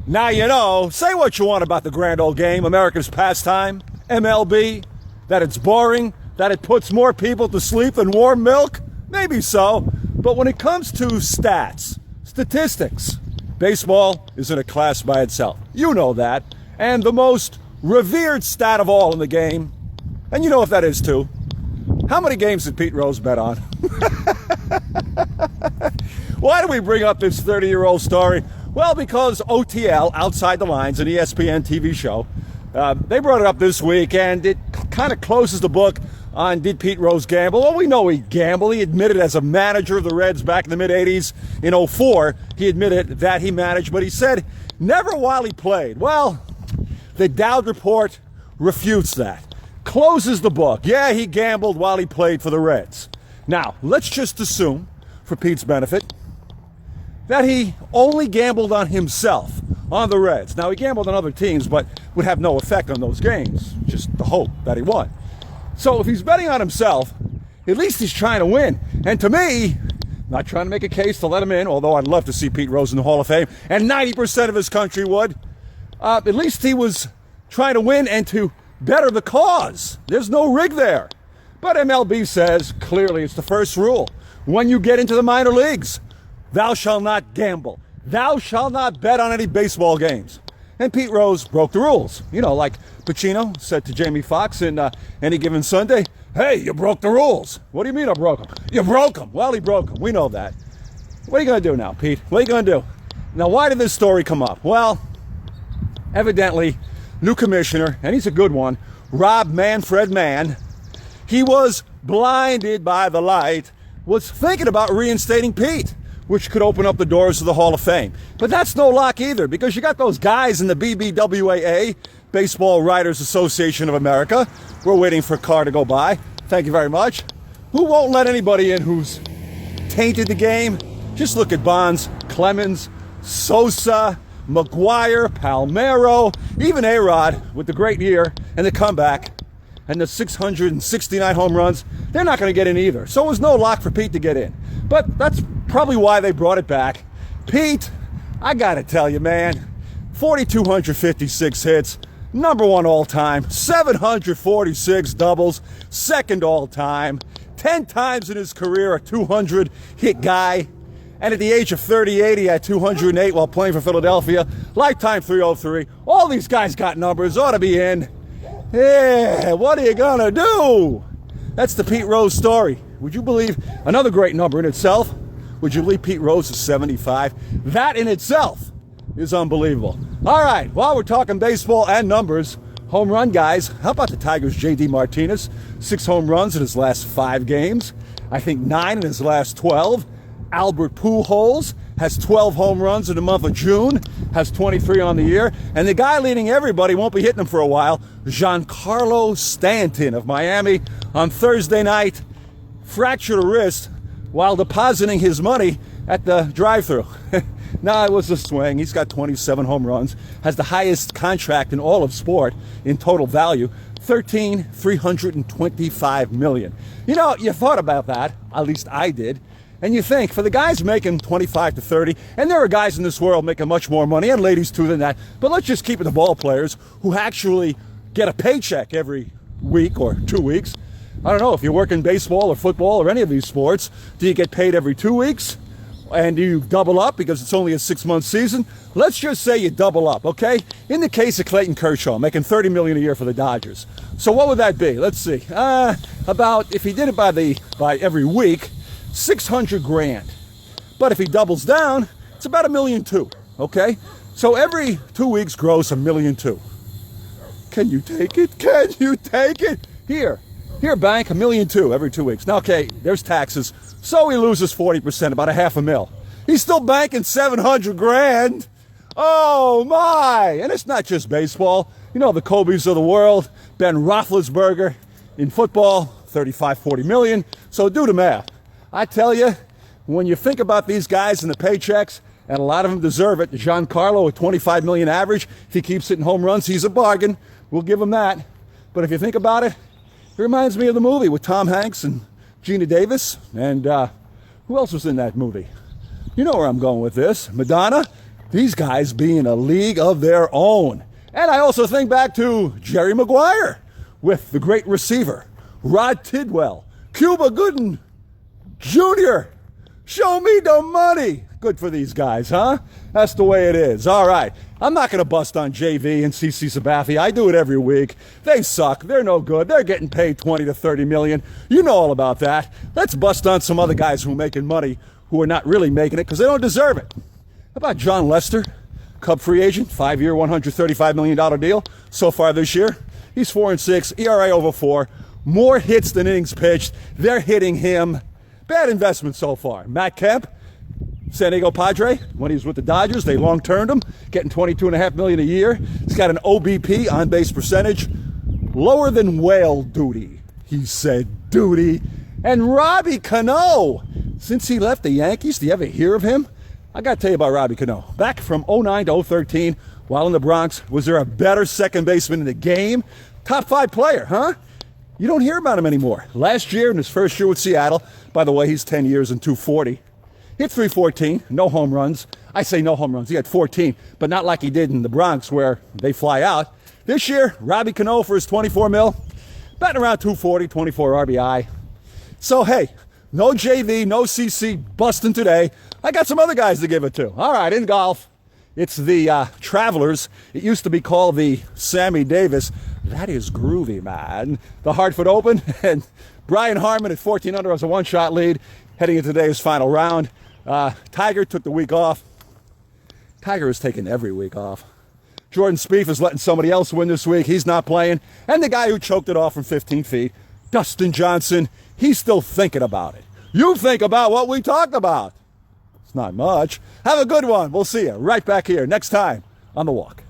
Now you know, say what you want about the grand old game, America's pastime, MLB, that it's boring, that it puts more people to sleep than warm milk. Maybe so, but when it comes to stats, statistics, baseball is in a class by itself. You know that. And the most revered stat of all in the game, and you know what that is too. How many games did Pete Rose bet on? Why do we bring up this 30-year-old story? Well, because OTL, Outside the Lines, an ESPN TV show, they brought it up this week, and it kind of closes the book on did Pete Rose gamble. Well, we know he gambled. He admitted as a manager of the Reds back in the mid-'80s. In '04, he admitted that he managed, but he said never while he played. Well, the Dowd report refutes that. Closes the book. Yeah, he gambled while he played for the Reds. Now, let's just assume, for Pete's benefit, that he only gambled on himself, on the Reds. Now, he gambled on other teams, but would have no effect on those games. Just the hope that he won. So if he's betting on himself, at least he's trying to win. And to me, not trying to make a case to let him in, although I'd love to see Pete Rose in the Hall of Fame, and 90% of his country would, at least he was trying to win and to better the cause. There's no rig there. But MLB says, clearly, it's the first rule. When you get into the minor leagues, thou shalt not gamble. Thou shalt not bet on any baseball games. And Pete Rose broke the rules. You know, like Pacino said to Jamie Foxx in Any Given Sunday, hey, you broke the rules. What do you mean I broke them? You broke them. Well, he broke them. We know that. What are you going to do now, Pete? What are you going to do? Now, why did this story come up? Well, evidently, new commissioner, and he's a good one, Rob Manfred Mann, he was blinded by the light, was thinking about reinstating Pete, which could open up the doors to the Hall of Fame. But that's no luck either, because you got those guys in the BBWAA, Baseball Writers Association of America. We're waiting for a car to go by. Thank you very much. Who won't let anybody in who's tainted the game? Just look at Bonds, Clemens, Sosa, McGuire, Palmeiro, even A-Rod with the great year and the comeback and the 669 home runs. They're not going to get in either. So it was no lock for Pete to get in. But that's probably why they brought it back. Pete, I got to tell you, man, 4,256 hits, number one all time, 746 doubles, second all time, 10 times in his career a 200 hit guy. And at the age of 38, he had 208 while playing for Philadelphia. Lifetime 303. All these guys got numbers, ought to be in. Yeah, what are you going to do? That's the Pete Rose story. Would you believe another great number in itself? Would you believe Pete Rose is 75? That in itself is unbelievable. All right, while we're talking baseball and numbers, home run guys, how about the Tigers' J.D. Martinez? 6 home runs in his last 5 games. I think 9 in his last 12. Albert Pujols has 12 home runs in the month of June, has 23 on the year. And the guy leading everybody, won't be hitting him for a while, Giancarlo Stanton of Miami on Thursday night, fractured a wrist while depositing his money at the drive-thru. No, it was a swing. He's got 27 home runs, has the highest contract in all of sport in total value, $13,325 million. You know, you thought about that, at least I did. And you think, for the guys making 25 to 30, and there are guys in this world making much more money, and ladies too than that, but let's just keep it the ball players who actually get a paycheck every week or 2 weeks. I don't know, if you work in baseball or football or any of these sports, do you get paid every 2 weeks? And do you double up because it's only a 6-month season? Let's just say you double up, okay? In the case of Clayton Kershaw, making $30 million a year for the Dodgers. So what would that be? Let's see. About, if he did it by every week, $600,000. But if he doubles down, it's about $1.2 million, okay? So every 2 weeks gross $1.2 million. Can you take it? Can you take it? Here, bank, $1.2 million every 2 weeks. Now, okay, there's taxes, so he loses 40%, about $500,000. He's still banking $700,000. Oh my! And it's not just baseball. You know, the Kobe's of the world, Ben Roethlisberger in football, 35, 40 million. So do the math. I tell you, when you think about these guys and the paychecks, and a lot of them deserve it, Giancarlo, a 25 million average, if he keeps hitting home runs, he's a bargain. We'll give him that. But if you think about it, it reminds me of the movie with Tom Hanks and Gina Davis. And who else was in that movie? You know where I'm going with this. Madonna, these guys be in a league of their own. And I also think back to Jerry Maguire with the great receiver, Rod Tidwell, Cuba Gooden Jr. Show me the money. Good for these guys, huh? That's the way it is. All right. I'm not going to bust on JV and CC Sabathia. I do it every week. They suck. They're no good. They're getting paid 20 to 30 million. You know all about that. Let's bust on some other guys who are making money who are not really making it because they don't deserve it. How about John Lester, Cub free agent, 5-year, $135 million deal so far this year? He's 4-6, ERA over 4, more hits than innings pitched. They're hitting him. Bad investment so far. Matt Kemp, San Diego Padre, when he was with the Dodgers, they long-termed him, getting $22.5 million a year. He's got an OBP, on-base percentage, lower than whale duty. He said duty. And Robbie Cano, since he left the Yankees, do you ever hear of him? I got to tell you about Robbie Cano. Back from 09 to 013, while in the Bronx, was there a better second baseman in the game? Top 5 player, huh? You don't hear about him anymore. Last year, in his first year with Seattle, by the way, he's 10 years and 240. Hit 314, no home runs. I say no home runs. He had 14, but not like he did in the Bronx where they fly out. This year, Robbie Cano for his 24 mil, batting around 240, 24 RBI. So, hey, no JV, no CC busting today. I got some other guys to give it to. All right, in golf, it's the Travelers. It used to be called the Sammy Davis. That is groovy, man. The Hartford Open, and Brian Harmon at 14 under has a one-shot lead heading into today's final round. Tiger took the week off. Tiger is taking every week off. Jordan Spieth is letting somebody else win this week. He's not playing. And the guy who choked it off from 15 feet, Dustin Johnson, he's still thinking about it. You think about what we talked about. It's not much. Have a good one. We'll see you right back here next time on The Walk.